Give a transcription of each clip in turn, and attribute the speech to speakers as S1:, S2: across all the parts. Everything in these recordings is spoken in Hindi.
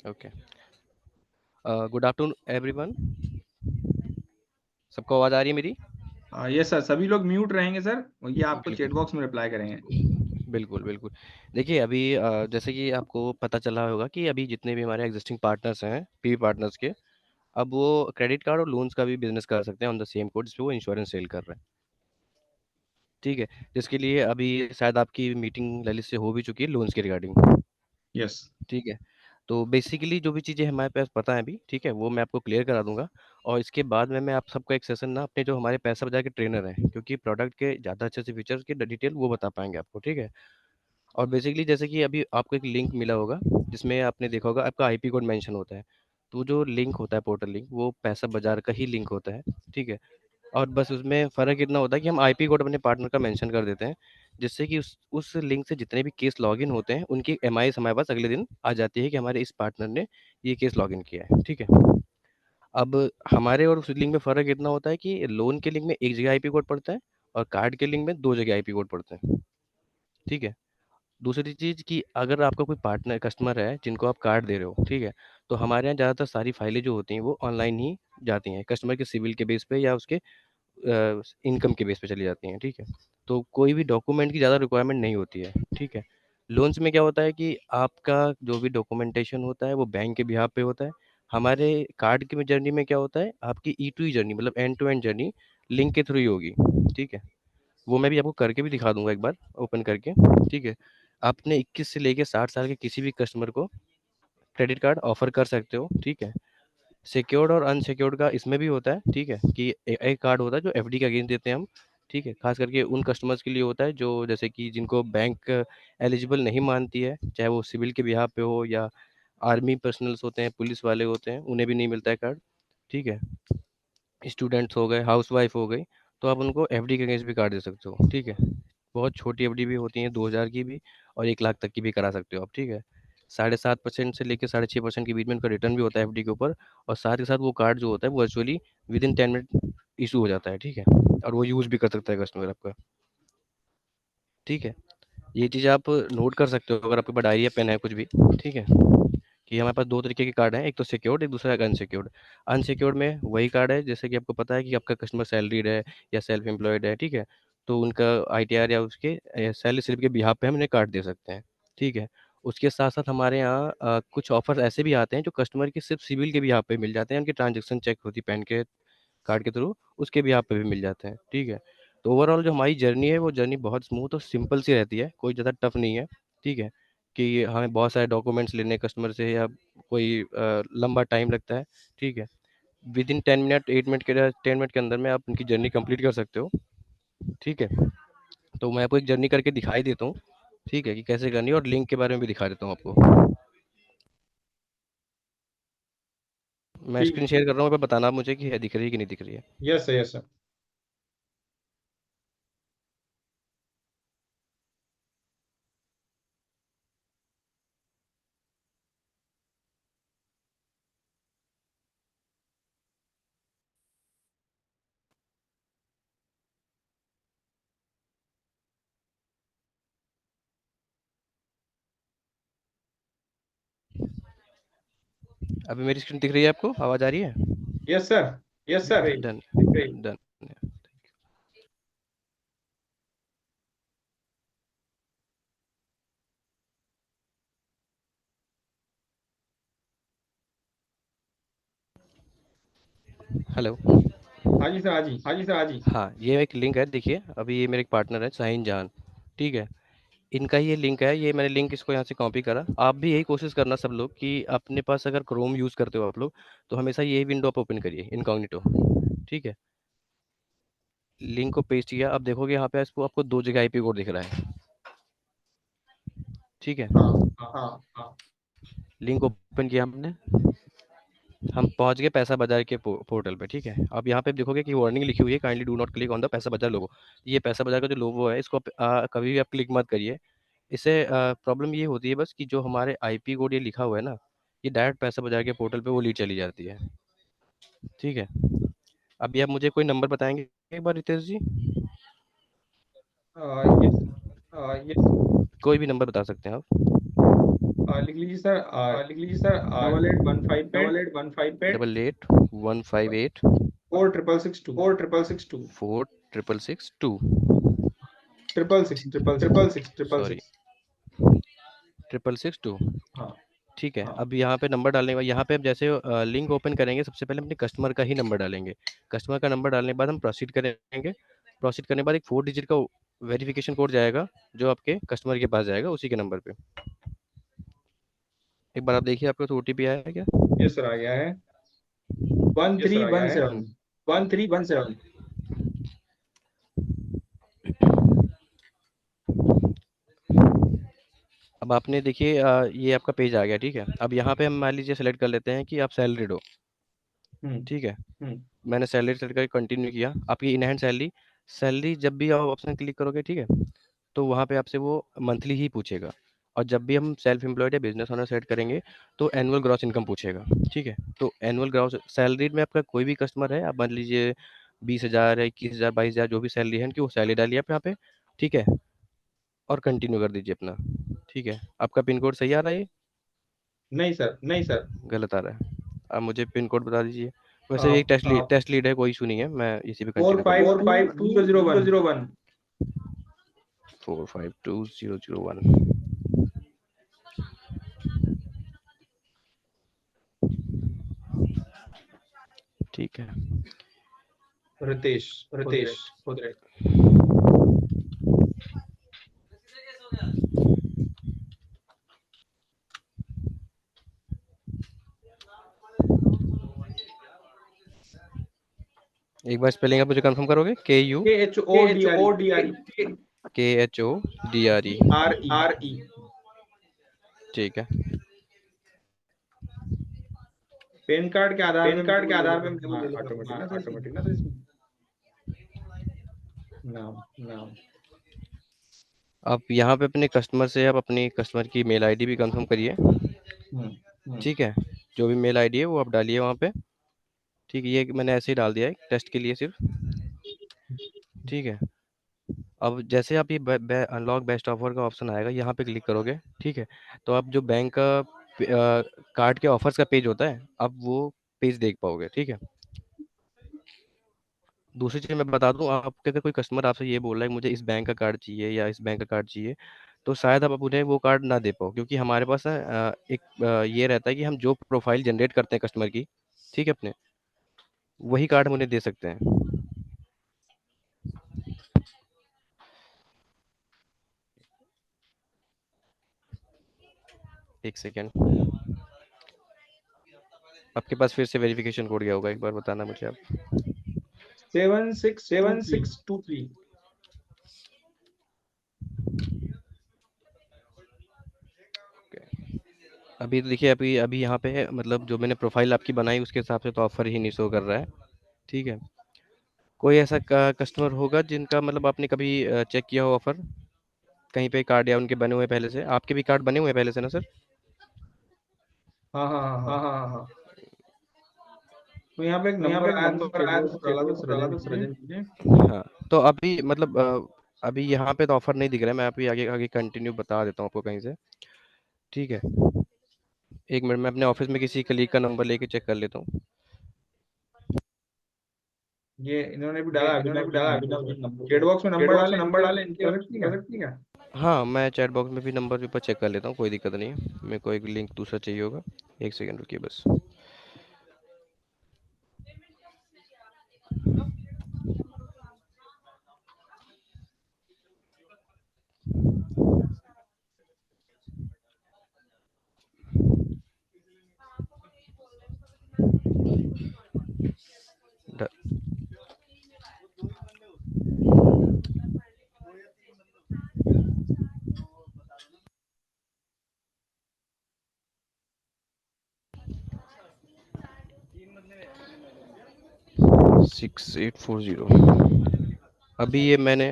S1: ओके। Good afternoon everyone. सबको आवाज़ आ रही है मेरी?
S2: यस सर, सभी लोग म्यूट रहेंगे सर। ये आपको चैट
S1: बिल्कुल,
S2: बॉक्स में रिप्लाई करेंगे।
S1: बिल्कुल, बिल्कुल। देखिए अभी जैसे कि आपको पता चला होगा कि अभी जितने भी हमारे एग्जिस्टिंग पार्टनर्स हैं, पीवी पार्टनर्स के, अब वो क्रेडिट कार्ड और लोन्स का भी बिज़नेस कर सकते हैं ऑन द सेम कोड जिसपे वो इंश्योरेंस सेल कर रहे हैं। ठीक है? जिसके लिए अभी शायद आपकी मीटिंग ललित से हो भी चुकी है लोन्स के रिगार्डिंग।
S2: यस।
S1: ठीक है? तो बेसिकली जो भी चीज़ें हमारे पास पता है अभी, ठीक है? वो मैं आपको क्लियर करा दूँगा और इसके बाद में मैं आप सबको एक सेशन ना अपने जो हमारे पैसा बाज़ार के ट्रेनर हैं, क्योंकि प्रोडक्ट के ज़्यादा अच्छे से फीचर्स की डिटेल वो बता पाएँगे आपको, ठीक है? और बेसिकली जैसे कि अभी आपको एक लिंक मिला होगा, जिसमें आपने देखा होगा आपका आईपी कोड मेंशन होता है। तो जो लिंक होता है पोर्टल लिंक, वो पैसा बाज़ार का ही लिंक होता है, ठीक है? और बस उसमें फ़र्क इतना होता है कि हम आईपी कोड अपने पार्टनर का मेंशन कर देते हैं, जिससे कि उस लिंक से जितने भी केस लॉगिन होते हैं, उनकी एमआईएस हमारे पास अगले दिन आ जाती है कि हमारे इस पार्टनर ने ये केस लॉगिन किया है, ठीक है? अब हमारे और उस लिंक में फ़र्क इतना होता है कि लोन के लिंक में एक जगह आईपी कोड पड़ता है और कार्ड के लिंक में 2 जगह आईपी कोड पड़ते हैं, ठीक है? दूसरी चीज़ कि अगर आपका कोई पार्टनर कस्टमर है जिनको आप कार्ड दे रहे हो, ठीक है? तो हमारे यहाँ ज़्यादातर सारी फाइलें जो होती हैं वो ऑनलाइन ही जाती हैं, कस्टमर के सिविल के बेस पे या उसके इनकम के बेस पे चली जाती हैं, ठीक है? तो कोई भी डॉक्यूमेंट की ज़्यादा रिक्वायरमेंट नहीं होती है, ठीक है? लोन्स में क्या होता है कि आपका जो भी डॉक्यूमेंटेशन होता है वो बैंक के बिहाफ़ पे होता है। हमारे कार्ड की जर्नी में क्या होता है, आपकी ई टू ई जर्नी मतलब end to end journey link के थ्रू ही होगी, ठीक है? वो मैं भी आपको करके भी दिखा दूँगा एक बार ओपन करके, ठीक है? आपने 21 से लेके 60 साल के किसी भी कस्टमर को क्रेडिट कार्ड ऑफ़र कर सकते हो, ठीक है? सिक्योर्ड और अनसिक्योर्ड का इसमें भी होता है, ठीक है? कि एक कार्ड होता है जो एफडी के अगेंस्ट देते हैं हम, ठीक है? ख़ास करके उन कस्टमर्स के लिए होता है जो जैसे कि जिनको बैंक एलिजिबल नहीं मानती है, चाहे वो सिविल के बिहाफ़ पे हो या आर्मी पर्सनल्स होते हैं, पुलिस वाले होते हैं, उन्हें भी नहीं मिलता है कार्ड, ठीक है? स्टूडेंट्स हो गए, हाउसवाइफ हो गई, तो आप उनको एफडी के अगेंस्ट भी कार्ड दे सकते हो, ठीक है? बहुत छोटी एफडी भी होती हैं, 2000 की भी और 1 लाख तक की भी करा सकते हो आप, ठीक है? 7.5% से लेके 6.5% के बीच में उनका रिटर्न भी होता है एफडी के ऊपर और साथ ही साथ वो कार्ड जो होता है, वो वर्चुअली विदिन 10 मिनट इश्यू हो जाता है, ठीक है? और वो यूज़ भी कर सकता है कस्टमर आपका, ठीक है? ये चीज़ आप नोट कर सकते हो अगर आपके पास डायरी या पेन है कुछ भी, ठीक है? कि हमारे पास 2 तरीके के कार्ड हैं, एक तो सिक्योर्ड, एक दूसरा है अनसिक्योर्ड। अनसिक्योर्ड में वही कार्ड है जैसे कि आपको पता है कि आपका कस्टमर सैलरीड है या सेल्फ एम्प्लॉयड है, ठीक है? तो उनका आईटीआर या उसके सैलरी स्लिप के बिहाफ़ पे हम उन्हें कार्ड दे सकते हैं, ठीक है? उसके साथ-साथ हमारे यहाँ कुछ ऑफ़र्स ऐसे भी आते हैं जो कस्टमर के सिर्फ़ सिबिल के बिहाफ़ पे मिल जाते हैं, उनकी ट्रांज़ैक्शन चेक होती है पैन के कार्ड के थ्रू, उसके बिहाफ़ पे भी मिल जाते हैं, ठीक है? तो ओवरऑल जो हमारी जर्नी है, वो जर्नी बहुत स्मूथ और सिंपल सी रहती है, कोई ज़्यादा टफ़ नहीं है, ठीक है? कि हमें बहुत सारे डॉक्यूमेंट्स लेने हैं कस्टमर से या कोई लंबा टाइम लगता है, ठीक है? विदिन 10 मिनट, 8 मिनट के 10 मिनट के अंदर में आप उनकी जर्नी कंप्लीट कर सकते हो, ठीक है? तो मैं आपको एक जर्नी करके दिखाई देता हूँ, ठीक है? कि कैसे करनी है और लिंक के बारे में भी दिखा देता हूँ आपको। मैं
S2: ठीक।
S1: स्क्रीन शेयर कर रहा हूँ, एक बार बताना आप मुझे कि है दिख रही है कि नहीं दिख रही है?
S2: Yes sir, yes sir.
S1: अभी मेरी स्क्रीन दिख रही है आपको? आवाज़ आ रही है?
S2: Yes sir. Yes sir.
S1: Done, done. Hello.
S2: हाँ जी सर, हाँ जी, हाँ जी सर, हाँ जी।
S1: हाँ, ये एक लिंक है देखिए, अभी ये मेरे एक पार्टनर है शाहीन जहान, ठीक है? इनका ही ये लिंक है, ये मैंने लिंक इसको यहाँ से कॉपी करा। आप भी यही कोशिश करना सब लोग कि अपने पास अगर क्रोम यूज़ करते हो आप लोग, तो हमेशा यही विंडो आप ओपन करिए इनकॉग्निटो, ठीक है? लिंक को पेस्ट किया, अब देखोगे यहाँ पे इसको आपको 2 जगह आईपी कोड दिख रहा है, ठीक है?
S2: हाँ हाँ हाँ हाँ।
S1: लिंक ओपन किया हमने, हम पहुँच गए पैसा बाज़ार के पोर्टल पे, ठीक है? अब यहाँ पे देखोगे कि वार्निंग लिखी हुई है, kindly do not click on the पैसा बाज़ार लोगो। ये पैसा बाज़ार का जो लोगो है, इसको कभी भी आप क्लिक मत करिए। इससे प्रॉब्लम ये होती है बस कि जो हमारे आईपी कोड ये लिखा हुआ है ना, ये डायरेक्ट पैसा बाज़ार के पोर्टल पे वो लीड चली जाती है, ठीक है? अभी आप मुझे कोई नंबर बताएँगे एक बार रितेश जी?
S2: यस। यस।
S1: कोई भी नंबर बता सकते हैं आप।
S2: लिख लीजिए सर,
S1: लिख लीजिए सर,
S2: 8815
S1: 888 158
S2: 4662
S1: 46662
S2: ट्रिपल
S1: सॉरी
S2: सिक्स
S1: 666
S2: हाँ
S1: ठीक है।
S2: हाँ।
S1: अब यहाँ पे नंबर डालने के बाद यहाँ पे अब जैसे लिंक ओपन करेंगे, सबसे पहले अपने कस्टमर का ही नंबर डालेंगे। कस्टमर का नंबर डालने के बाद हम प्रोसीड करेंगे। प्रोसीड करने के बाद एक 4 डिजिट का वेरिफिकेशन कोड जाएगा, जो आपके कस्टमर के पास जाएगा उसी के नंबर पे। एक बार आप देखिए, आपको तो ओटीपी आया है क्या?
S2: ये सर आ गया है, वन
S1: ये
S2: थ्री
S1: सर आ गया
S2: वन
S1: है
S2: सेवन
S1: 1317। अब आपने देखिए ये आपका पेज आ गया, ठीक है। अब यहाँ पे हम मान लीजिए सेलेक्ट कर लेते हैं कि आप सैलरीड हो,
S2: हम्म
S1: ठीक है। मैंने सैलरी सेलेक्ट करके कंटिन्यू किया। आपकी इन हैंड सैलरी, सैलरी जब भी आप ऑप्शन क्लिक करोगे, ठीक है, तो वहाँ पे आपसे वो मंथली ही पूछेगा। और जब भी हम सेल्फ एम्प्लॉयड या बिजनेस ओनर सेट करेंगे, तो एनुअल ग्रॉस इनकम पूछेगा, ठीक है। तो एनुअल ग्रॉस सैलरी में आपका कोई भी कस्टमर है, आप मान लीजिए 20,000 या 21,000 22,000 जो भी सैलरी है उनकी, वो सैलरी डालिए आप यहाँ पे, ठीक है। और कंटिन्यू कर दीजिए अपना, ठीक है। आपका पिन कोड सही आ रहा है ये?
S2: नहीं सर।
S1: नहीं सर, गलत आ रहा है। आप मुझे पिन कोड बता दीजिए। वैसे ये
S2: आप
S1: टेस्ट लीड है, कोई इशू नहीं है, मैं इसी पे
S2: फोर
S1: कंटिन्यू
S2: फाइव
S1: करूँगा।
S2: Two zero zero one
S1: 452001। ठीक है।
S2: रितेश
S1: रितेश
S2: खुदरे।
S1: खुदरे। एक बार स्पेलिंग आप मुझे कंफर्म करोगे?
S2: के H O
S1: K
S2: D
S1: H
S2: R
S1: O
S2: E
S1: D R E KHODRE।
S2: R E
S1: RE। ठीक है।
S2: पैन कार्ड के आधार
S1: पैन
S2: पे मुझे
S1: कार्ड
S2: वो
S1: के
S2: ले
S1: आधार पे मुझे
S2: लेगा,
S1: वो
S2: हाँ
S1: ले लेगा,
S2: ऑटोमेटिक
S1: हाँ
S2: ना सर इसमें
S1: ऑटोमेटिक ना सर इसमें।
S2: नाम।
S1: नाम। आप यहाँ पे अपने कस्टमर से आप अपनी कस्टमर की मेल आईडी भी कंफर्म करिए,
S2: हम्म
S1: ठीक है। जो भी मेल आईडी है वो आप डालिए वहाँ पे, ठीक है। ये मैंने ऐसे ही डाल दिया है टेस्ट के लिए सिर्फ, ठीक है। अब जैसे आप ये अनलॉक बेस्ट ऑफर का ऑप्शन आएगा, यहाँ पे क्लिक करोगे, ठीक है। तो आप जो बैंक का कार्ड के ऑफर्स का पेज होता है, आप वो पेज देख पाओगे, ठीक है। दूसरी चीज़ मैं बता दूं, आपके अगर कोई कस्टमर आपसे ये बोल रहा है कि मुझे इस बैंक का कार्ड चाहिए या इस बैंक का कार्ड चाहिए, तो शायद आप उन्हें वो कार्ड ना दे पाओ, क्योंकि हमारे पास ना एक ये रहता है कि हम जो प्रोफाइल जनरेट करते हैं कस्टमर की, ठीक है, अपने, वही कार्ड हम उन्हें दे सकते हैं। एक सेकेंड, आपके पास फिर से वेरिफिकेशन कोड गया होगा, एक बार बताना मुझे आप।
S2: 7623।
S1: 7623। अभी तो देखिए, अभी अभी यहाँ पे है, मतलब जो मैंने प्रोफाइल आपकी बनाई उसके हिसाब से तो ऑफर ही नहीं शो कर रहा है, ठीक है। कोई ऐसा कस्टमर होगा जिनका मतलब आपने कभी चेक किया हो ऑफर, कहीं पे कार्ड या उनके बने हुए पहले से? आपके भी कार्ड बने हुए हैं पहले से ना सर?
S2: हाँ हाँ हाँ
S1: हाँ
S2: हाँ।
S1: हाँ हाँ हाँ।
S2: तो यहाँ पे एक
S1: तो यहाँ पे
S2: नंबर
S1: एक
S2: आया था,
S1: नंबर
S2: चेट
S1: आया
S2: बॉक्स
S1: था,
S2: में डाला था
S1: चेकबॉक्स डाला
S2: सृजन
S1: था
S2: जी ने।
S1: सृजन जी ने। हाँ। तो अभी मतलब अभी यहाँ पे तो ऑफर नहीं दिख रहा है, मैं अभी आगे आगे कंटिन्यू बता देता हूँ आपको कहीं से, ठीक है। एक मिनट, मैं अपने ऑफिस में किसी कलीग का नंबर लेके चेक कर लेता हूँ।
S2: ये इन्होंने भी
S1: ये
S2: डाला,
S1: इन्होंने
S2: अभिनव
S1: भी
S2: जी
S1: डाला,
S2: number
S1: Abhinav ji
S2: sir.
S1: Number
S2: चेट
S1: सर।
S2: बॉक्स में
S1: चैट
S2: नंबर
S1: बॉक्स में
S2: डाले,
S1: नंबर
S2: इनके
S1: डाले, इनके
S2: कर सकती
S1: कर
S2: क्या?
S1: सकती क्या? हाँ, मैं चैट बॉक्स में भी नंबर के ऊपर चेक कर लेता हूँ, कोई दिक्कत नहीं है। मेरे को एक लिंक दूसरा चाहिए होगा, एक सेकंड रुकिए बस। 6840। अभी मैंने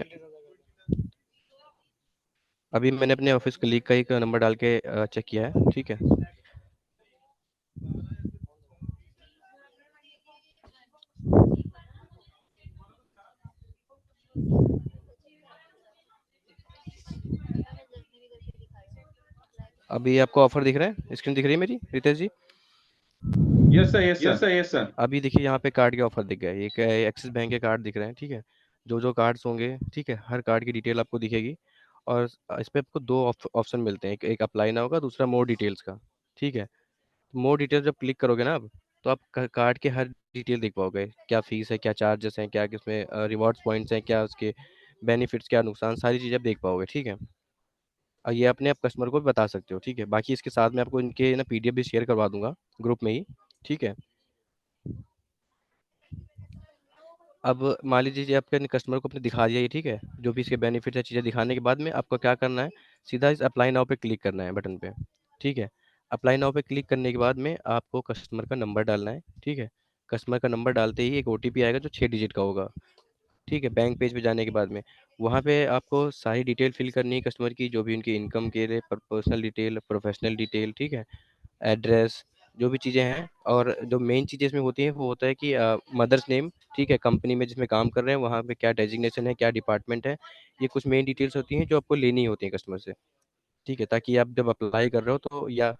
S1: अपने ऑफिस कलीग का एक नंबर डाल के चेक किया है, ठीक है। अभी आपको ऑफर दिख रहा है, स्क्रीन दिख रही है मेरी Ritesh ji?
S2: Yes sir, yes
S1: yes
S2: sir.
S1: Sir, yes sir. अभी देखिए यहाँ पे कार्ड के ऑफर दिख गए, एक एक्सिस बैंक के कार्ड दिख रहे हैं, ठीक है। जो जो कार्ड्स होंगे, ठीक है, हर कार्ड की डिटेल आपको दिखेगी। और इस पे आपको दो ऑप्शन मिलते हैं, एक एक अप्लाई ना होगा, दूसरा मोर डिटेल्स का, ठीक है। मोर डिटेल्स जब क्लिक करोगे ना आप, तो आप कार्ड के हर डिटेल देख पाओगे, क्या फीस है, क्या चार्जेस हैं, क्या किसमें रिवॉर्ड्स पॉइंट्स हैं, क्या उसके बेनिफिट्स, क्या नुकसान, सारी चीज़ें आप देख पाओगे, ठीक है। और ये अपने आप कस्टमर को भी बता सकते हो, ठीक है। बाकी इसके साथ में आपको इनके ना पीडीएफ भी शेयर करवा दूंगा ग्रुप में ही, ठीक है। अब मान लीजिए जी आपके कस्टमर को आपने दिखा दिया ये, ठीक है, जो भी इसके बेनिफिट है चीज़ें दिखाने के बाद में आपको क्या करना है, सीधा इस अप्लाई नाउ पे क्लिक करना है बटन पे, ठीक है। अप्लाई नाउ पे क्लिक करने के बाद में आपको कस्टमर का नंबर डालना है, ठीक है। कस्टमर का नंबर डालते ही एक ओटीपी आएगा जो 6 डिजिट का होगा, ठीक है। बैंक पेज पे जाने के बाद में वहाँ पे आपको सारी डिटेल फिल करनी है कस्टमर की, जो भी उनकी इनकम के लिए, पर्सनल डिटेल, प्रोफेशनल डिटेल, ठीक है, एड्रेस, जो भी चीज़ें हैं। और जो मेन चीज़ें इसमें होती हैं वो होता है कि मदर्स नेम, ठीक है, कंपनी में जिसमें काम कर रहे हैं वहाँ पे क्या डेजिग्नेशन है, क्या डिपार्टमेंट है। ये कुछ मेन डिटेल्स होती हैं जो आपको लेनी होती हैं कस्टमर से, ठीक है, ताकि आप जब अप्लाई कर रहे हो तो या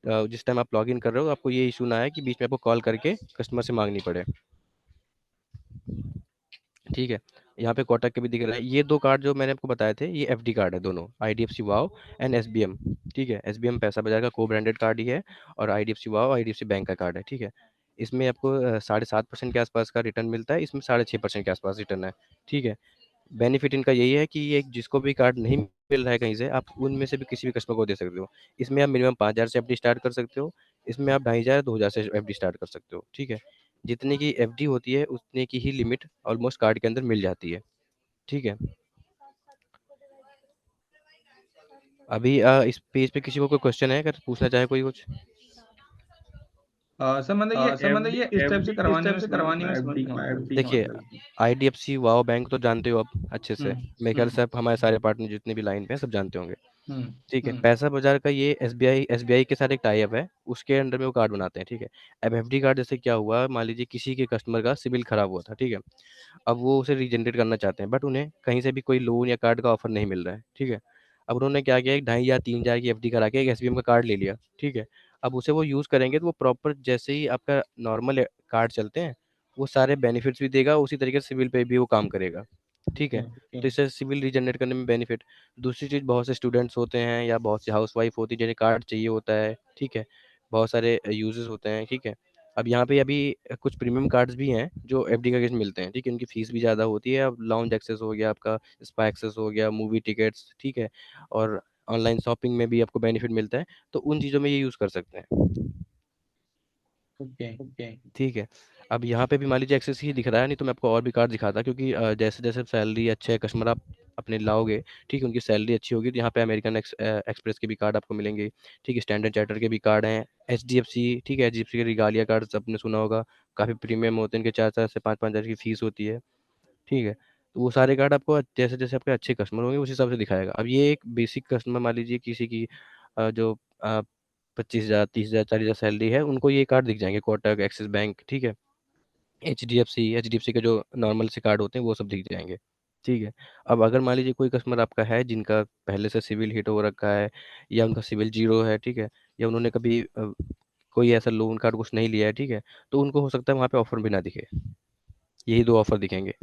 S1: जिस टाइम आप लॉग इन कर रहे हो आपको ये इशू ना आए कि बीच में आपको कॉल करके कस्टमर से मांगनी पड़े, ठीक है। यहाँ पे कोटक के भी दिख रहा है, ये दो कार्ड जो मैंने आपको बताए थे ये एफडी कार्ड है दोनों, आईडीएफसी वाओ एंड एसबीएम, ठीक है। एसबीएम पैसा बाजार का को ब्रांडेड कार्ड ही है, और आईडीएफसी वाओ आईडीएफसी बैंक का कार्ड है, ठीक है। इसमें आपको 7.5% के आसपास का रिटर्न मिलता है, इसमें 6.5% के आसपास रिटर्न है, ठीक है। बेनिफिट इनका यही है कि ये जिसको भी कार्ड नहीं मिल रहा है कहीं से, आप उनमें से भी किसी भी कस्टमर को दे सकते हो। इसमें आप मिनिमम 5,000 से एफडी स्टार्ट कर सकते हो, इसमें आप 2,500 2,000 से एफडी स्टार्ट कर सकते हो, ठीक है। जितने की एफडी होती है उतने की ही लिमिट ऑलमोस्ट कार्ड के अंदर मिल जाती है, ठीक है। अभी इस पेज पे किसी को कोई क्वेश्चन है, अगर पूछना चाहे कोई कुछ?
S2: सर मतलब ये
S1: सर मतलब
S2: एफडी
S1: ये
S2: किस टाइप से
S1: एफडी किस
S2: करवानी है,
S1: टाइप
S2: मैं
S1: से
S2: समझ
S1: करवानी है, मैं समझ
S2: एफडी
S1: नहीं पाया।
S2: एफडी का
S1: देखिए,
S2: मतलब।
S1: आईडीएफसी वाओ बैंक तो जानते हो आप अच्छे से,
S2: हम्म
S1: मेरे ख्याल से
S2: हम्म
S1: आप हमारे सारे पार्टनर जितने भी लाइन पे हैं सब जानते होंगे,
S2: हम्म
S1: ठीक है। पैसा बाजार का ये एसबीआई के साथ एक टाई अप है, उसके अंडर में वो कार्ड बनाते हैं, ठीक है। अब एफडी कार्ड जैसे क्या हुआ, मान लीजिए किसी के कस्टमर का सिविल खराब हुआ था, ठीक है। अब वो उसे रीजनरेट करना चाहते हैं, बट उन्हें कहीं से भी कोई लोन या कार्ड का ऑफर नहीं मिल रहा है, ठीक है। अब उन्होंने क्या किया, एक 2,500 या 3,000 की एफडी करा के एक एसबीएम का कार्ड ले लिया, ठीक है। अब उसे वो यूज़ करेंगे तो वो प्रॉपर जैसे ही आपका नॉर्मल कार्ड चलते हैं वो सारे बेनिफिट्स भी देगा, उसी तरीके से सिविल पे भी वो काम करेगा, ठीक है।
S2: ओके।
S1: तो इससे सिविल रीजनरेट करने में बेनिफिट। दूसरी चीज़, बहुत से स्टूडेंट्स होते हैं या बहुत सी हाउस वाइफ होती है जिन्हें कार्ड चाहिए होता है, ठीक है। बहुत सारे यूजर्स होते हैं, ठीक है। अब यहाँ पे अभी कुछ प्रीमियम कार्ड्स भी हैं जो एफडी का केस मिलते हैं, ठीक है। उनकी फीस भी ज़्यादा होती है। अब लाउंज एक्सेस हो गया आपका, स्पा एक्सेस हो गया, मूवी टिकट्स, ठीक है। और ऑनलाइन शॉपिंग में भी आपको बेनिफिट मिलता है, तो उन चीज़ों में ये यूज़ कर सकते हैं,
S2: ओके।
S1: ओके, ठीक है। अब यहाँ पे भी मान लीजिए एक्सेस ही दिख रहा है, नहीं तो मैं आपको और भी कार्ड दिखाता, क्योंकि जैसे जैसे सैलरी अच्छे कस्टमर आप अपने लाओगे, ठीक है, उनकी सैलरी अच्छी होगी, तो यहाँ पे अमेरिकन एक्सप्रेस के भी कार्ड आपको मिलेंगे, ठीक है। स्टैंडर्ड चार्टर के भी कार्ड हैं, एचडीएफसी, ठीक है, एचडीएफसी के रिगालिया कार्ड आपने सुना होगा, काफ़ी प्रीमियम होते हैं, इनके 4,000 से 5,000 की फीस होती है, ठीक है। तो वो सारे कार्ड आपको जैसे जैसे आपके अच्छे कस्टमर होंगे उस हिसाब से दिखाएगा। अब ये एक बेसिक कस्टमर मान लीजिए किसी की जो 25,000 30,000 40,000 सैलरी है, उनको ये कार्ड दिख जाएंगे, कोटक, एक्सिस बैंक, ठीक है। एचडीएफसी के जो नॉर्मल से कार्ड होते हैं वो सब दिख जाएंगे, ठीक है। अब अगर मान लीजिए कोई कस्टमर आपका है जिनका पहले से सिविल हिट हो रखा है, या उनका सिविल जीरो है, ठीक है, या उन्होंने कभी कोई ऐसा लोन कार्ड कुछ नहीं लिया है, ठीक है, तो उनको हो सकता है वहाँ पे ऑफर भी ना दिखे, यही दो ऑफर दिखेंगे,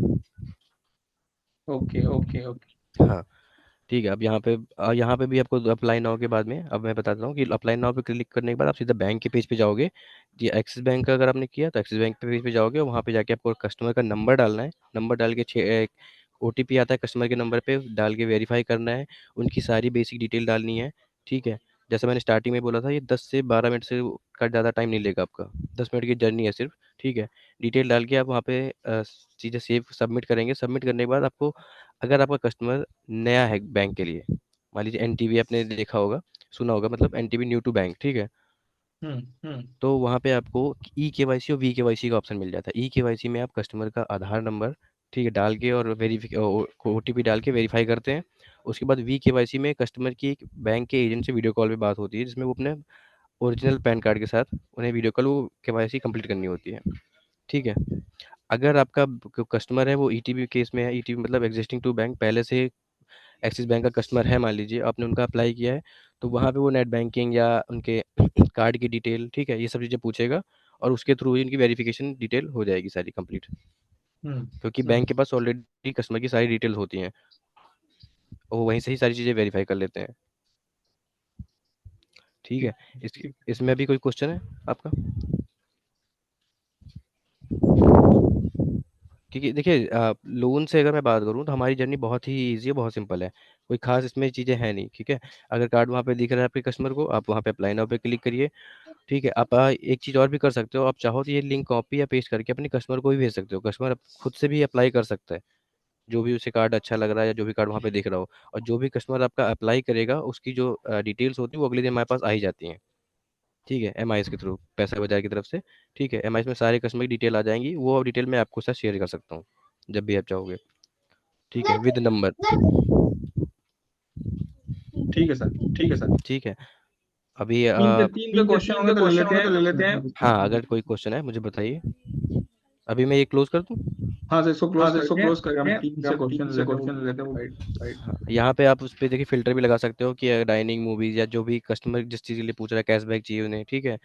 S2: ओके ओके।
S1: ओके, ओके, हाँ, ठीक है। अब यहाँ पे भी आपको अप्लाई नाउ के बाद में, अब मैं बताता हूँ कि अप्लाई नाउ पे क्लिक करने के बाद आप सीधा बैंक के पेज पे जाओगे। ये एक्सिस बैंक का अगर आपने किया तो एक्सिस बैंक पे पेज पे जाओगे, वहाँ पे जाके आपको कस्टमर का नंबर डालना है, नंबर डाल के ओटीपी आता है कस्टमर के नंबर पे, डाल के वेरीफाई करना है, उनकी सारी बेसिक डिटेल डालनी है, ठीक है। जैसे मैंने स्टार्टिंग में बोला था, ये 10 से 12 मिनट से का ज़्यादा टाइम नहीं लेगा आपका, 10 मिनट की जर्नी है सिर्फ, ठीक है। डिटेल डाल के आप वहाँ पे चीज़ें सेव सबमिट करेंगे, सबमिट करने के बाद आपको, अगर आपका कस्टमर नया है बैंक के लिए, मान लीजिए एनटीवी आपने देखा होगा, सुना होगा, मतलब एनटीवी न्यू टू बैंक, ठीक है।
S2: हम्म
S1: तो वहाँ पे आपको ई केवाईसी और वी केवाईसी का ऑप्शन मिल जाता है। ई केवाईसी में आप कस्टमर का आधार नंबर, ठीक है, डाल के और वेरीफाई ओटीपी डाल के वेरीफाई करते हैं। उसके बाद वी केवाईसी में कस्टमर की एक बैंक के एजेंट से वीडियो कॉल पे बात होती है, जिसमें वो अपने ओरिजिनल पैन कार्ड के साथ उन्हें वीडियो कॉल वो केवाईसी कंप्लीट करनी होती है, ठीक है। अगर आपका कस्टमर है वो ईटीवी केस में है, ईटीवी मतलब एग्जिस्टिंग टू बैंक, पहले से एक्सिस बैंक का कस्टमर है मान लीजिए, आपने उनका अप्लाई किया है, तो वहाँ पे वो नेट बैंकिंग या उनके कार्ड की डिटेल, ठीक है, ये सब चीज़ें पूछेगा, और उसके थ्रू ही इनकी वेरिफिकेशन डिटेल हो जाएगी सारी कंप्लीट,
S2: हम्म।
S1: क्योंकि बैंक के पास ऑलरेडी कस्टमर की सारी डिटेल्स होती हैं, वो वहीं से ही सारी चीज़ें वेरीफाई कर लेते हैं। ठीक
S2: ठीक
S1: है। इस
S2: ठीक।
S1: इसमें भी कोई क्वेश्चन है आपका? क्योंकि देखिए, लोन से अगर मैं बात करूँ तो हमारी जर्नी बहुत ही ईजी है, बहुत सिंपल है, कोई खास इसमें चीज़ें हैं नहीं। ठीक है, अगर कार्ड वहाँ पे दिख रहा है आपके कस्टमर को, आप वहाँ पे अप्लाई नाउ पे क्लिक करिए। ठीक है, आप एक चीज़ और भी कर सकते हो, आप चाहो तो ये लिंक कॉपी या पेस्ट करके अपने कस्टमर को भी भेज सकते हो, कस्टमर खुद से भी अप्लाई कर सकता है, जो भी उसे कार्ड अच्छा लग रहा है या जो भी कार्ड वहाँ पे दिख रहा हो। और जो भी कस्टमर आपका अप्लाई करेगा उसकी जो डिटेल्स होती है वो अगले दिन हमारे पास आ ही जाती हैं। ठीक है, एमआईएस के थ्रू, पैसा बाजार की तरफ से। ठीक है, एमआईएस में सारे कस्टमर की डिटेल आ जाएंगी, वो डिटेल मैं आपको साथ शेयर कर सकता हूँ जब भी आप चाहोगे। ठीक है, विद नंबर।
S2: ठीक है सर। ठीक है सर।
S1: ठीक है। अभी
S2: तीन का क्वेश्चन होंगे तो ले लेते हैं।
S1: हाँ, अगर कोई क्वेश्चन है मुझे बताइए, अभी मैं ये क्लोज कर दूँ?
S2: हाँ सर, इसको क्लोज
S1: हाँ, तो इसको
S2: करते हैं,
S1: क्लोज
S2: फिर
S1: करते
S2: हम
S1: हैं,
S2: तीन
S1: फिर
S2: से
S1: हम
S2: क्वेश्चन
S1: तीन से
S2: लेते हैं वो।
S1: क्वेश्चन लेते हैं वो।
S2: राइट।
S1: हाँ, यहाँ पे आप उस पर देखिए फिल्टर भी लगा सकते हो कि डाइनिंग मूवीज या जो भी कस्टमर जिस चीज़ के लिए पूछ रहा है, कैशबैक चाहिए उन्हें, ठीक है,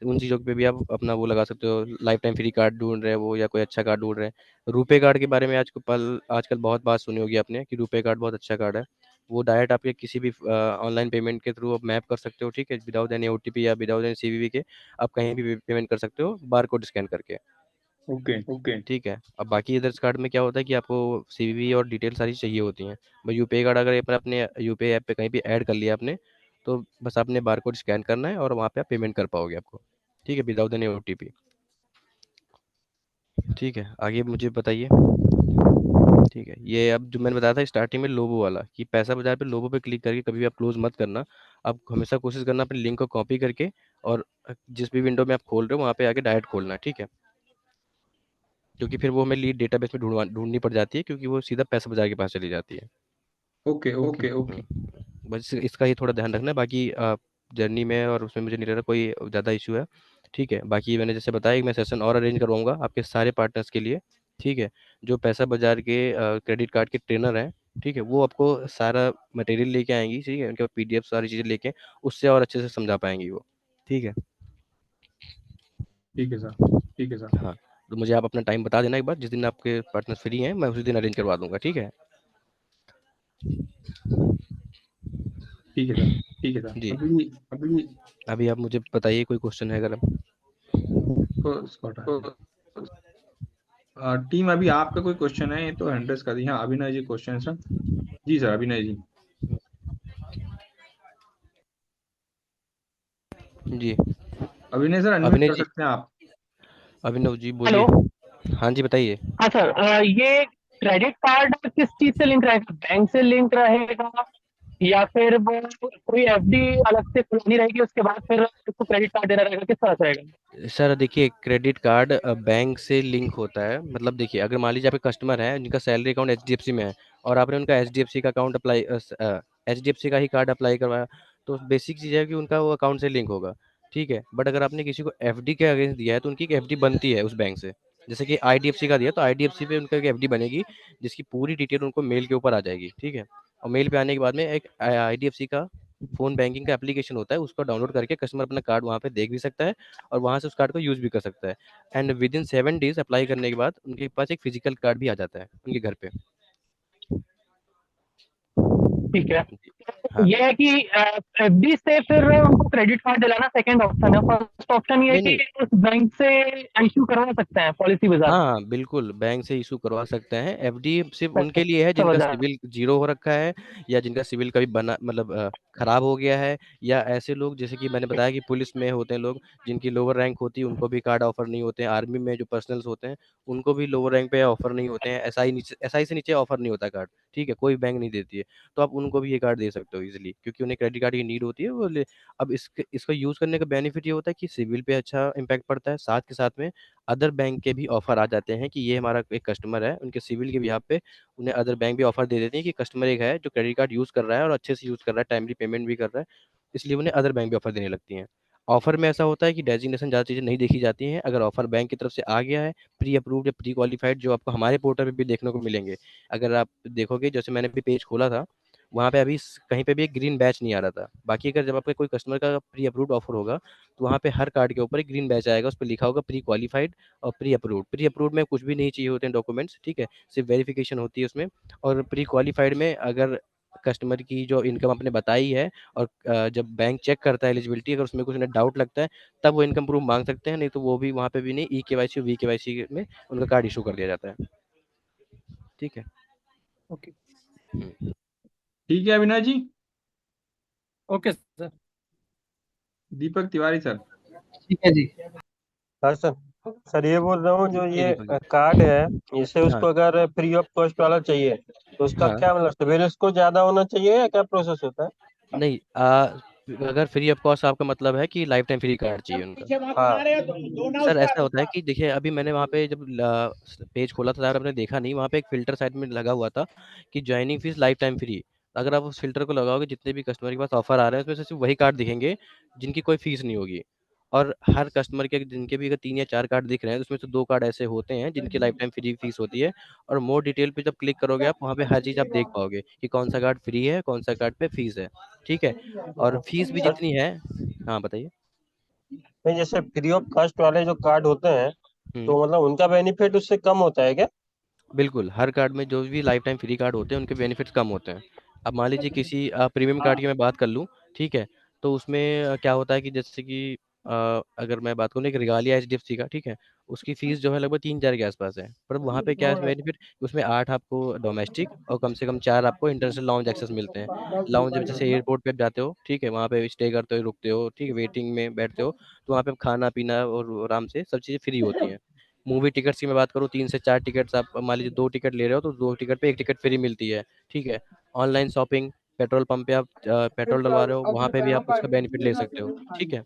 S1: उन चीज़ों पे भी आप अपना वो लगा सकते हो, लाइफ टाइम फ्री कार्ड ढूंढ रहे हैं वो, या कोई अच्छा कार्ड ढूंढ रहे हैं। रुपे कार्ड के बारे में आजकल बहुत बात सुनी होगी आपने कि रुपे कार्ड बहुत अच्छा कार्ड है। वो डायरेक्ट आपके किसी भी ऑनलाइन पेमेंट के थ्रू आप मैप कर सकते हो, ठीक है, विदाउट एनी ओटीपी या विदाउट एनी सीवीवी के, आप कहीं भी पेमेंट कर सकते हो बार कोड स्कैन करके।
S2: ओके।
S1: ओके, ठीक है। अब बाकी अदर्स कार्ड में क्या होता है कि आपको सीवीवी और डिटेल सारी चाहिए होती हैं। भाई यूपीआई कार्ड अगर ये पर अपने यूपीआई ऐप पे कहीं भी ऐड कर लिया आपने, तो बस आपने बारकोड स्कैन करना है और वहाँ पे आप पेमेंट कर पाओगे आपको। ठीक है, विदाउट एनी ओटीपी। ठीक है, आगे मुझे बताइए। ठीक है, ये अब जो मैंने बताया था स्टार्टिंग में लोबो वाला, कि पैसा बाजार पे लोबो पे क्लिक करके कभी भी आप क्लोज मत करना। आप हमेशा कोशिश करना अपने लिंक को कॉपी करके, और जिस भी विंडो में आप खोल रहे हो वहाँ पे आके डायरेक्ट खोलना है, ठीक है, क्योंकि फिर वो हमें लीड डेटाबेस में ढूंढनी पड़ जाती है, क्योंकि वो सीधा पैसा बाजार के पास चली जाती है।
S2: ओके। ओके।
S1: Okay okay. बस इसका ही थोड़ा ध्यान रखना है, बाकी जर्नी में और उसमें मुझे नहीं लग रहा कोई ज़्यादा इशू है। ठीक है, बाकी मैंने जैसे बताया कि मैं सेशन और अरेंज करवाऊंगा आपके सारे पार्टनर्स के लिए। ठीक है, जो पैसा बाजार के क्रेडिट कार्ड के ट्रेनर हैं, ठीक है, वो आपको सारा मटेरियल लेके आएंगी, ठीक है, उनके पीडीएफ सारी चीज़ें लेके, उससे और अच्छे से समझा पाएंगी वो। ठीक है।
S2: ठीक है सर।
S1: ठीक है सर। हाँ, तो मुझे आप अपना टाइम बता देना एक बार, जिस दिन आपके पार्टनर्स फ्री हैं मैं उसी दिन अरेंज करवा दूंगा, ठीक है।
S2: ठीक है सर।
S1: ठीक है सर जी।
S2: अभी
S1: अभी अभी आप मुझे बताइए, कोई क्वेश्चन है अगर आप।
S2: तो स्कॉट आ
S1: तो
S2: जाए। टीम, अभी आपका कोई क्वेश्चन है तो हैंडल्स कर दी। हाँ, अभिनय जी क्वेश्चन है सर। जी सर, अभिनय जी।
S1: जी।
S2: अभिनय सर, अनम्यूट
S1: अभिनय
S2: कर
S1: जी,
S2: सकते हैं आप।
S1: अभिनव जी
S3: हेलो।
S1: बोलिए। हाँ जी, बताइए।
S3: हाँ सर, ये क्रेडिट कार्ड किस चीज से लिंक रहेगा? बैंक से लिंक रहेगा या फिर वो कोई एफडी अलग से खुलवानी रहेगी, उसके बाद फिर उसको क्रेडिट कार्ड देना रहेगा? किस तरह से रहेगा?
S1: सर देखिए, क्रेडिट कार्ड बैंक से लिंक होता है, मतलब देखिए, अगर मान लीजिए आपके कस्टमर है जिनका सैलरी अकाउंट एचडीएफसी में है, और आपने उनका एचडीएफसी का अकाउंट अप्लाई, एचडीएफसी का ही कार्ड अप्लाई करवाया, तो बेसिक चीज़ है कि उनका वो अकाउंट से लिंक होगा। ठीक है, बट अगर आपने किसी को एफडी के अगेंस्ट दिया है तो उनकी एक एफडी बनती है उस बैंक से। जैसे कि आईडीएफसी का दिया तो आईडीएफसी पे उनका एक एफडी बनेगी, जिसकी पूरी डिटेल उनको मेल के ऊपर आ जाएगी। ठीक है, और मेल पे आने के बाद में एक आईडीएफसी का फोन बैंकिंग का एप्लीकेशन होता है, उसको डाउनलोड करके कस्टमर अपना कार्ड वहाँ पे देख भी सकता है, और वहाँ से उस कार्ड को यूज़ भी कर सकता है। And with in 7 days apply करने के बाद उनके पास एक फिजिकल कार्ड भी आ जाता है उनके घर पे।
S3: ठीक है।
S1: जी। हाँ।
S3: ये है कि एफडी से फिर उनको क्रेडिट कार्ड दिलाना सेकंड ऑप्शन है। फर्स्ट ऑप्शन ये है
S1: नहीं नहीं,
S3: कि उस बैंक से इश्यू करवा सकते हैं पॉलिसी बाजार में।
S1: हाँ बिल्कुल, बैंक से इशू करवा सकते हैं। एफडी सिर्फ उनके लिए है
S3: समझ
S1: जिनका
S3: आया।
S1: सिविल जीरो हो रखा है, या जिनका सिविल कभी बना, मतलब खराब हो गया है, या ऐसे लोग जैसे कि मैंने बताया कि पुलिस में होते हैं लोग जिनकी लोअर रैंक होती है, उनको भी कार्ड ऑफर नहीं होते हैं। आर्मी में जो पर्सनल्स होते हैं उनको भी लोअर रैंक पे ऑफर नहीं होते हैं, एसआई से नीचे ऑफर नहीं होता कार्ड। ठीक है, कोई बैंक नहीं देती है, तो आप उनको भी ये कार्ड दे सकते हो इजीली, क्योंकि उन्हें क्रेडिट कार्ड की नीड होती है अब इसको यूज करने का बेनिफिट ये होता है कि सिविल पे अच्छा इम्पैक्ट पड़ता है, साथ के साथ में अदर बैंक के भी ऑफर आ जाते हैं कि ये हमारा एक कस्टमर है, उनके सिविल के बिहाफ पे उन्हें अदर बैंक भी ऑफर दे देते हैं कि कस्टमर एक है जो क्रेडिट कार्ड यूज़ कर रहा है और अच्छे से यूज़ कर रहा है, टाइमली पेमेंट भी कर रहा है, इसलिए उन्हें अदर बैंक भी ऑफर देने लगती हैं। ऑफर में ऐसा होता है कि डेजिग्नेशन ज़्यादा चीज़ें नहीं देखी जाती हैं। अगर ऑफर बैंक की तरफ से आ गया है, प्री अप्रूव्ड या प्री क्वालिफाइड, जो आपको हमारे पोर्टल पे भी देखने को मिलेंगे। अगर आप देखोगे, जैसे मैंने भी पेज खोला था, वहाँ पे अभी कहीं पे भी एक ग्रीन बैच नहीं आ रहा था। बाकी अगर जब आपके कोई कस्टमर का प्री अप्रूव्ड ऑफर होगा, तो वहाँ पे हर कार्ड के ऊपर एक ग्रीन बैच आएगा, उस पर लिखा होगा प्री क्वालिफाइड और प्री अप्रूव्ड। प्री अप्रूव्ड में कुछ भी नहीं चाहिए होते हैं डॉक्यूमेंट्स, ठीक है, सिर्फ वेरिफिकेशन होती है उसमें। और प्री क्वालिफाइड में अगर कस्टमर की जो इनकम आपने बताई है, और जब बैंक चेक करता है एलिजिबिलिटी, अगर उसमें कुछ उन्हें डाउट लगता है, तब वो इनकम प्रूफ मांग सकते हैं, नहीं तो वो भी वहाँ पे भी नहीं, ई केवाईसी वी केवाईसी में उनका कार्ड इशू कर दिया जाता है। ठीक है।
S3: ओके।
S1: हम्म।
S2: ठीक है Avinash ji.
S3: Okay sir.
S2: Deepak Tiwari sir.
S3: ठीक है जी।
S4: हाँ सर। सर ये बोल रहा हूँ जो
S1: जी
S4: ये
S1: दीपक जी।
S4: कार्ड है, इससे
S1: हाँ
S4: उसको अगर फ्री ऑफ कॉस्ट वाला चाहिए तो उसका
S1: हाँ।
S4: क्या मतलब सिविल स्कोर ज्यादा होना चाहिए या क्या प्रोसेस होता है?
S1: नहीं, अगर फ्री ऑफ कॉस्ट आपका मतलब है कि लाइफ टाइम फ्री कार्ड चाहिए उनका।
S4: हाँ।
S1: सर ऐसा होता है कि देखिए, अभी मैंने वहाँ पे जब पेज खोला था, अगर आपने देखा नहीं, वहाँ पे एक फिल्टर साइड में लगा हुआ था कि joining fees life time free. अगर आप उस फिल्टर को लगाओगे, जितने भी कस्टमर के पास ऑफर आ रहे हैं, उसमें से सिर्फ वही कार्ड दिखेंगे जिनकी कोई फीस नहीं होगी। और हर कस्टमर के जिनके भी अगर 3 या 4 कार्ड दिख रहे हैं, तो उसमें से 2 कार्ड ऐसे होते हैं जिनकी लाइफ टाइम फ्री फीस होती है। और मोर डिटेल पे जब क्लिक करोगे आप, वहाँ पे हर चीज़ आप देख पाओगे कि कौन सा कार्ड फ्री है, कौन सा कार्ड पे फीस है। ठीक है। और फीस भी
S4: सर
S1: जितनी है। हाँ बताइए।
S4: नहीं, जैसे फ्री ऑफ कॉस्ट वाले जो कार्ड होते हैं
S1: हम्म।
S4: तो मतलब उनका बेनिफिट उससे कम होता है क्या?
S1: बिल्कुल, हर कार्ड में जो भी लाइफ टाइम फ्री कार्ड होते हैं, उनके बेनिफिट्स कम होते हैं। अब मान लीजिए किसी प्रीमियम कार्ड की मैं बात कर लूँ, ठीक है, तो उसमें क्या होता है कि जैसे कि अगर मैं बात करूँ एक रिगालिया एचडीएफसी का, ठीक है, उसकी फीस जो है लगभग 3,000 के आसपास है। पर वहाँ पे क्या है बेनिफिट, उसमें 8 आपको डोमेस्टिक और कम से कम 4 आपको इंटरनेशनल लाउंज एक्सेस मिलते हैं। लाउंज जब जैसे एयरपोर्ट पे आप जाते हो, ठीक है, वहाँ पे स्टे करते हो, रुकते हो, ठीक है, वेटिंग में बैठते हो, तो वहाँ पे खाना पीना और आराम से सब चीज़ें फ्री होती हैं। मूवी टिकट्स की मैं बात करूँ, 3 से 4 टिकट्स आप मान लीजिए 2 टिकट ले रहे हो, तो 2 टिकट पे 1 टिकट फ्री मिलती है। ठीक है। ऑनलाइन शॉपिंग, पेट्रोल पंप पे आप पेट्रोल डलवा रहे हो, वहाँ पे भी आप उसका बेनिफिट ले सकते हो। ठीक है।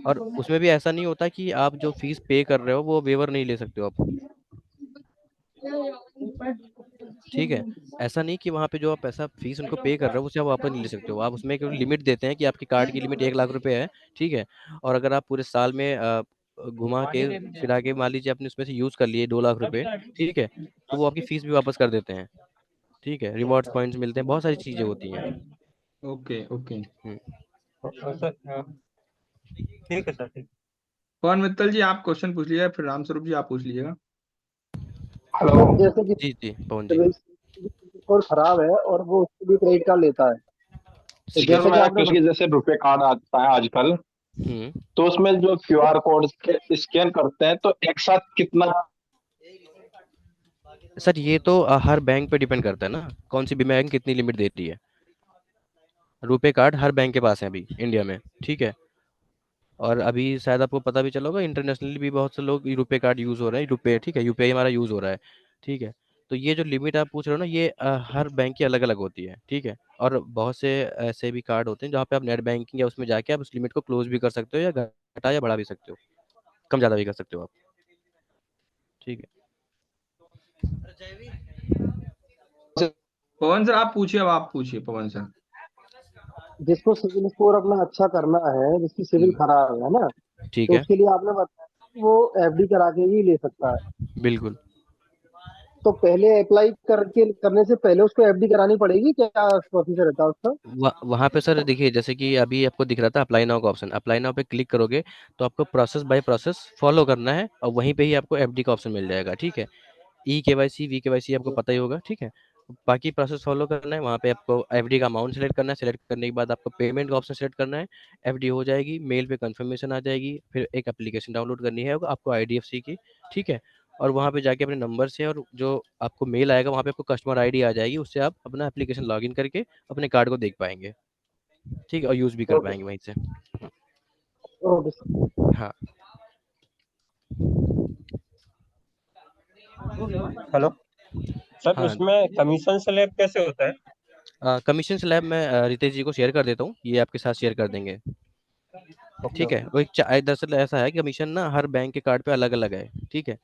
S1: और उसमें भी ऐसा नहीं होता कि आप जो फीस पे कर रहे हो वो वेवर नहीं ले सकते हो आप। ठीक है। ऐसा नहीं कि वहाँ पे जो आप पैसा फीस उनको पे कर रहे हो, उसे आप वापस नहीं ले सकते हो। आप उसमें एक लिमिट देते हैं कि आपकी कार्ड की लिमिट 1 लाख रुपए है। ठीक है। और अगर आप पूरे साल में घुमा के फिरा के मान लीजिए आपने उसमें से यूज कर लिए 2 लाख रुपए, ठीक है, तो वो आपकी फीस भी वापस कर देते हैं। ठीक है। रिवॉर्ड्स पॉइंट्स मिलते हैं, बहुत सारी चीजें होती हैं।
S2: Okay okay.
S1: हम्म।
S4: सर ठीक है सर, ठीक।
S2: पवन मित्तल जी आप क्वेश्चन पूछ लीजिए, फिर रामस्वरूप जी आप पूछ लीजिएगा।
S5: हेलो। जैसे कि
S1: जी जी पवन जी।
S5: सिविल स्कोर खराब है और वो उसके भी क्रेडिट कार्ड लेता है, तो
S1: ठीक है।
S5: जैसे कि
S6: मैं
S5: आपने
S6: क्योंकि जैसे रुपए कार्ड आता है आजकल,
S1: हम्म।
S6: तो उसमें जो क्यूआर कोड स्कैन करते हैं तो एक साथ कितना?
S1: सर ये तो हर बैंक पे डिपेंड करता है ना, कौन सी भी बैंक कितनी लिमिट देती है। रुपे कार्ड हर बैंक के पास है अभी इंडिया में। ठीक है। और अभी शायद आपको पता भी चला होगा, इंटरनेशनली भी बहुत से लोग रुपे कार्ड यूज़ हो रहे हैं, रुपे, ठीक है, यूपीआई हमारा यूज़ हो रहा है। ठीक है। तो ये जो लिमिट आप पूछ रहे हो ना, ये हर बैंक की अलग अलग होती है। ठीक है। और बहुत से ऐसे भी कार्ड होते हैं जहाँ पे आप नेट बैंकिंग या उसमें जाके आप उस लिमिट को क्लोज भी कर सकते हो, या घटा या बढ़ा भी सकते हो, कम ज़्यादा भी कर सकते हो आप। ठीक है।
S2: पवन सर आप पूछिए, अब आप पूछिए पवन सर।
S5: जिसको सिविल स्कोर अपना अच्छा करना है, जिसकी सिविल
S1: हम्म।
S5: खराब है ना,
S1: ठीक
S5: तो
S1: है।
S5: उसके लिए आपने बताया कि वो एफडी करा के ही ले सकता है।
S1: बिल्कुल।
S5: तो पहले अप्लाई करके करने से पहले उसको एफडी करानी पड़ेगी, क्या प्रोसीजर रहता है उसका?
S1: वहाँ पे सर देखिए, जैसे कि अभी आपको दिख रहा था अप्लाई नाउ का ऑप्शन, अप्लाई नाउ पे क्लिक करोगे तो आपको प्रोसेस बाय प्रोसेस फॉलो करना है, और वहीं पे ही आपको एफडी का ऑप्शन मिल जाएगा। ठीक है। ई केवाईसी वी केवाईसी आपको पता ही होगा। ठीक है। बाकी प्रोसेस फॉलो करना है, वहाँ पे आपको एफडी का अमाउंट सेलेक्ट करना है, सेलेक्ट करने के बाद आपको पेमेंट का ऑप्शन सेलेक्ट करना है। एफडी हो जाएगी, मेल पे कंफर्मेशन आ जाएगी, फिर एक एप्लीकेशन डाउनलोड करनी है आपको आईडीएफसी की। ठीक है। और वहाँ पे जाके अपने नंबर से, और जो आपको मेल आएगा वहाँ पे आपको कस्टमर आईडी आ जाएगी, उससे आप अपना एप्लीकेशन लॉगिन करके अपने कार्ड को देख पाएंगे। ठीक है। और यूज़ भी कर
S5: ओके।
S1: पाएंगे वहीं से।
S5: Okay sir.
S1: हाँ।
S4: हेलो सर,
S1: हाँ।
S4: उसमें कमीशन स्लैब कैसे होता है?
S1: कमीशन स्लैब मैं रितेश जी को शेयर कर देता हूँ, ये आपके साथ शेयर कर देंगे।
S4: ओके
S1: ठीक है।
S4: ओके।
S1: वो एक दरअसल ऐसा है कि कमीशन ना हर बैंक के कार्ड पे अलग अलग है। ठीक है।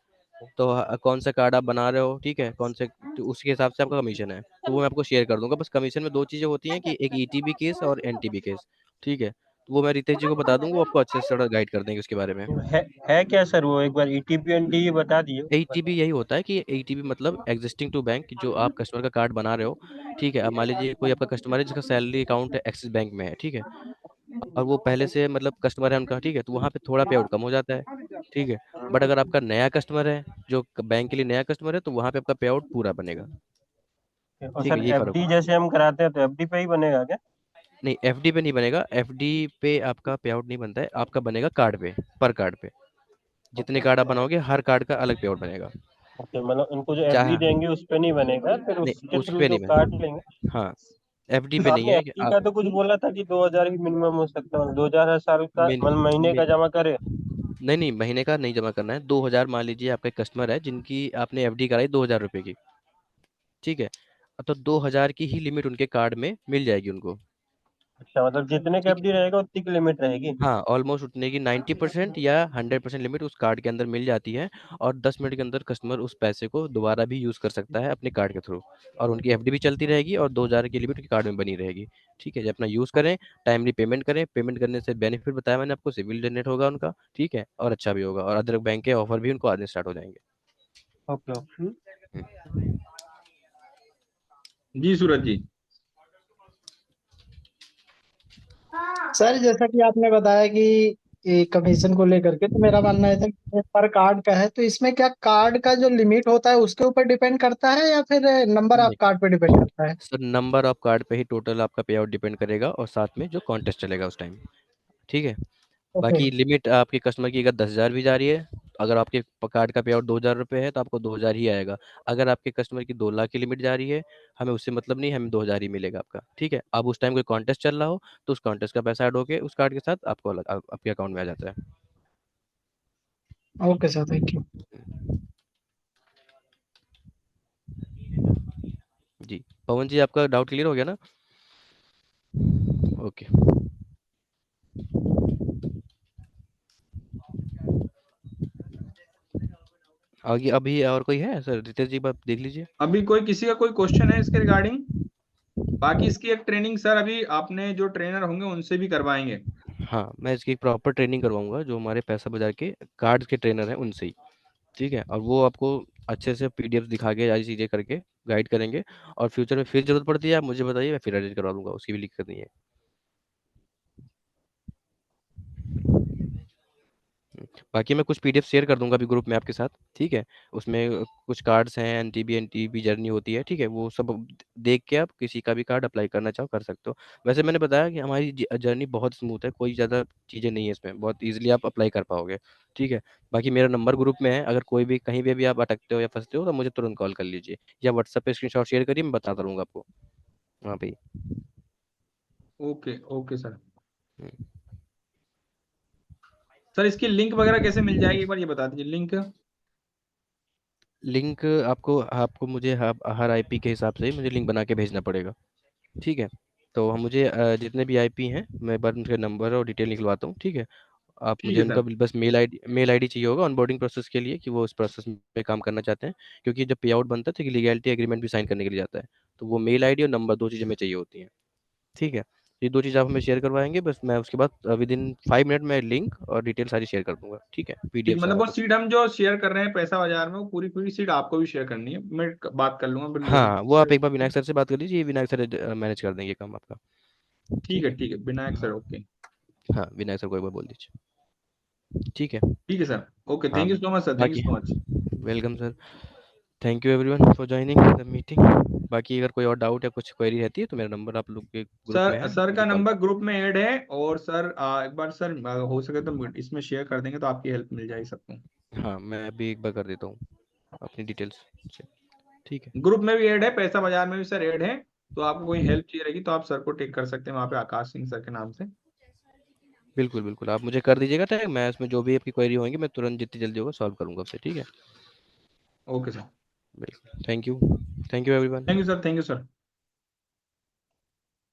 S1: तो कौन सा कार्ड आप बना रहे हो, ठीक है, कौन से, तो उसके हिसाब से आपका कमीशन है, तो वो मैं आपको शेयर कर दूंगा। बस कमीशन में दो चीज़ें होती हैं कि एक ईटीबी केस और एनटीबी केस। ठीक है। वो मैं रितेश जी को बता दूंगा, वो आपको अच्छे से थोड़ा गाइड कर देंगे उसके बारे में।
S4: है क्या सर वो, एक बार ईटीपी एनटीपी बता दिए।
S1: एटीपी यही होता है कि एटीपी मतलब एग्जिस्टिंग टू बैंक, जो आप कस्टमर का कार्ड बना रहे हो, ठीक है। अब मान लीजिए कोई आपका कस्टमर है जिसका सैलरी अकाउंट एक्सिस बैंक में है, ठीक है, और वो पहले से मतलब कस्टमर है उनका, ठीक है, तो वहाँ पे थोड़ा पे आउट कम हो जाता है, ठीक है। बट अगर आपका नया कस्टमर है, जो बैंक के लिए नया कस्टमर है, तो वहाँ पे आपका पे आउट पूरा बनेगा।
S4: और
S1: ठीक
S4: सर
S1: है, यही फर्क
S4: एफडी
S1: होता
S4: जैसे हम कराते हैं तो एफडी पे ही बनेगा क्या?
S1: है। नहीं, एफडी पे नहीं बनेगा, एफडी पे आपका पे आउट नहीं बनता है, आपका बनेगा कार्ड पे, पर कार्ड पे। जितने
S4: ओके
S1: कार्ड आप बनाओगे हर कार्ड का अलग पे आउट बनेगा।
S4: ओके, मतलब उनको जो एफडी
S1: चाहे,
S4: देंगे उस पे नहीं बनेगा, फिर
S1: नहीं
S4: उसके
S1: उस
S4: थ्रू
S1: पे
S4: जो
S1: नहीं
S4: कार्ड
S1: बनेगा।
S4: लेंगे।
S1: हाँ, एफडी पे नहीं
S4: आपने
S1: है कि
S4: एफडी
S1: आप
S4: का तो कुछ बोला था कि 2000 ही मिनिमम हो सकता है, 2000 हर साल का
S1: मिन,
S4: मतलब महीने का
S1: मिन,
S4: जमा करे।
S1: नहीं नहीं, महीने का नहीं जमा करना है। 2000, मान लीजिए आपका एक कस्टमर है जिनकी आपने एफडी कराई 2000 रुपए की, ठीक है, तो 2000 की ही लिमिट उनके कार्ड में मिल जाएगी उनको।
S4: अच्छा, मतलब जितने का
S1: ठीक
S4: एफडी
S1: है,
S4: रहेगा उतनी की लिमिट रहेगी।
S1: हाँ, ऑलमोस्ट उतने की 90% या 100% लिमिट उस कार्ड के अंदर मिल जाती है। और 10 मिनट के अंदर कस्टमर उस पैसे को दोबारा भी यूज़ कर सकता है अपने कार्ड के थ्रू, और उनकी एफडी भी चलती रहेगी और 2000 की लिमिट उनके कार्ड में बनी रहेगी। ठीक है, जब अपना यूज़ करें, टाइमली पेमेंट करें। पेमेंट करने से बेनिफिट बताया मैंने आपको, सिविल जनरेट होगा उनका, ठीक है, और अच्छा भी होगा, और अदर बैंक के ऑफर भी उनको आने स्टार्ट हो जाएंगे।
S4: Okay okay.
S1: हम्म।
S2: जी सूरज जी।
S7: सर जैसा कि आपने बताया कि ये कमीशन को लेकर के, तो मेरा मानना है था कि पर कार्ड का है, तो इसमें क्या कार्ड का जो लिमिट होता है उसके ऊपर डिपेंड करता है या फिर नंबर ऑफ
S1: नहीं
S7: कार्ड पे डिपेंड करता है?
S1: सर, नंबर ऑफ कार्ड पे ही टोटल आपका पे आउट डिपेंड करेगा, और साथ में जो कॉन्टेस्ट चलेगा उस टाइम, ठीक है।
S7: ओके।
S1: बाकी लिमिट आपके कस्टमर की अगर 10,000 भी जा रही है, अगर आपके कार्ड का पे आउट 2000 रुपये है, तो आपको 2000 ही आएगा। अगर आपके कस्टमर की 2 लाख की लिमिट जा रही है, हमें उससे मतलब नहीं, हमें 2000 ही मिलेगा आपका, ठीक है। अब उस टाइम कोई कॉन्टेस्ट चल रहा हो, तो उस कॉन्टेस्ट का पैसा ऐड होके उस कार्ड के साथ आपको अलग आपके अकाउंट में आ जाता है।
S7: Okay sir, thank you.
S1: जी, पवन जी, आपका डाउट क्लियर हो गया ना? ओके। आगे अभी और कोई है सर? रितेश जी, आप देख लीजिए।
S2: अभी कोई किसी का कोई क्वेश्चन है इसके रिगार्डिंग? बाकी इसकी एक ट्रेनिंग सर अभी आपने जो ट्रेनर होंगे उनसे भी करवाएंगे।
S1: हाँ, मैं इसकी प्रॉपर ट्रेनिंग करवाऊंगा, जो हमारे पैसा बाजार के कार्ड्स के ट्रेनर हैं उनसे ही, ठीक है। और वो आपको अच्छे से पीडीएफ दिखा के सारी चीज़ें करके गाइड करेंगे। और फ्यूचर में फिर जरूरत पड़ती है, आप मुझे बताइए, मैं फिर अरेंज करवा दूंगा, उसकी भी दिक्कत नहीं है। बाकी मैं कुछ पीडीएफ शेयर कर दूंगा अभी ग्रुप में आपके साथ, ठीक है। उसमें कुछ कार्ड्स हैं, एनटीबी जर्नी होती है, ठीक है, वो सब देख के आप किसी का भी कार्ड अप्लाई करना चाहो कर सकते हो। वैसे मैंने बताया कि हमारी जर्नी बहुत स्मूथ है, कोई ज़्यादा चीज़ें नहीं है इसमें, बहुत ईजिली आप अप्लाई कर पाओगे, ठीक है। बाकी मेरा नंबर ग्रुप में है, अगर कोई भी कहीं भी आप अटकते हो या फंसते हो, तो मुझे तुरंत कॉल कर लीजिए, या व्हाट्सएप पे स्क्रीनशॉट शेयर करिए, मैं बताता रहूँगा आपको वहाँ पे ही।
S2: Okay okay sir.
S1: Hmm.
S2: Sir इसकी लिंक वगैरह कैसे मिल जाएगी, एक बार ये बता दीजिए लिंक।
S1: लिंक आपको आपको मुझे हर आईपी के हिसाब से मुझे लिंक बना के भेजना पड़ेगा, ठीक है। तो हम मुझे जितने भी आईपी हैं, मैं एक बार उनके नंबर और डिटेल निकलवाता हूँ, ठीक है। आप
S2: ठीक
S1: मुझे
S2: है
S1: उनका
S2: सर।
S1: बस मेल आईडी चाहिए होगा ऑनबोर्डिंग प्रोसेस के लिए, कि वो उस प्रोसेस में काम करना चाहते हैं। क्योंकि जब पे आउट बनता है तो लीगैलिटी एग्रीमेंट भी साइन करने के लिए जाता है, तो वो मेल आईडी और नंबर, 2 चीज़ें हमें चाहिए होती हैं, ठीक है। ये 2 चीज़ आप हमें शेयर करवाएंगे, बस मैं उसके बाद विद इन 5 मिनट में लिंक और डिटेल सारी शेयर कर दूंगा, ठीक है,
S2: ठीक,
S1: पीडीएफ
S2: मतलब
S1: सारा
S2: वो
S1: कुछ।
S2: सीट हम जो शेयर कर रहे हैं पैसा बाजार में, वो पूरी पूरी सीट आपको भी शेयर करनी है, मैं बात कर लूंगा बिल्कुल।
S1: हाँ, वो आप एक बार विनायक सर से बात कर लीजिए, विनायक सर मैनेज कर देंगे काम आपका, ठीक है।
S2: ठीक है विनायक सर,
S1: हाँ,
S2: ओके।
S1: हाँ, विनायक सर को एक बार बोल दीजिए, ठीक है।
S2: ठीक है सर। ओके,
S1: हाँ,
S2: thank you so much sir, thank you
S1: बाकी
S2: so much.
S1: Welcome sir. Thank you everyone for joining the meeting. बाकी अगर कोई और डाउट या कुछ क्वेरी रहती है, तो मेरा नंबर आप लोग के ग्रुप में
S2: सर
S1: है,
S2: सर का
S1: मुझे कॉल
S2: नंबर
S1: कर।
S2: ग्रुप में ऐड है, और सर एक बार सर हो सके तो इसमें शेयर कर देंगे तो आपकी हेल्प मिल जाएगी सबको।
S1: हाँ, मैं अभी एक बार कर देता हूँ अपनी डिटेल्स से, ठीक है।
S2: ग्रुप में भी ऐड है, पैसा बाजार में भी सर ऐड है। तो आपको कोई हेल्प चाहिए रहेगी तो आप सर को टेक कर सकते हैं वहाँ पे, आकाश सिंह सर के नाम से।
S1: बिल्कुल बिल्कुल, आप मुझे कर दीजिएगा टैग, मैं उसमें जो भी आपकी क्वेरी होंगी मैं तुरंत जितनी जल्दी होगा सॉल्व करूँगा आपसे, ठीक है।
S2: Okay sir.
S1: बिल्कुल, thank you everyone.
S2: Thank you sir, thank you sir.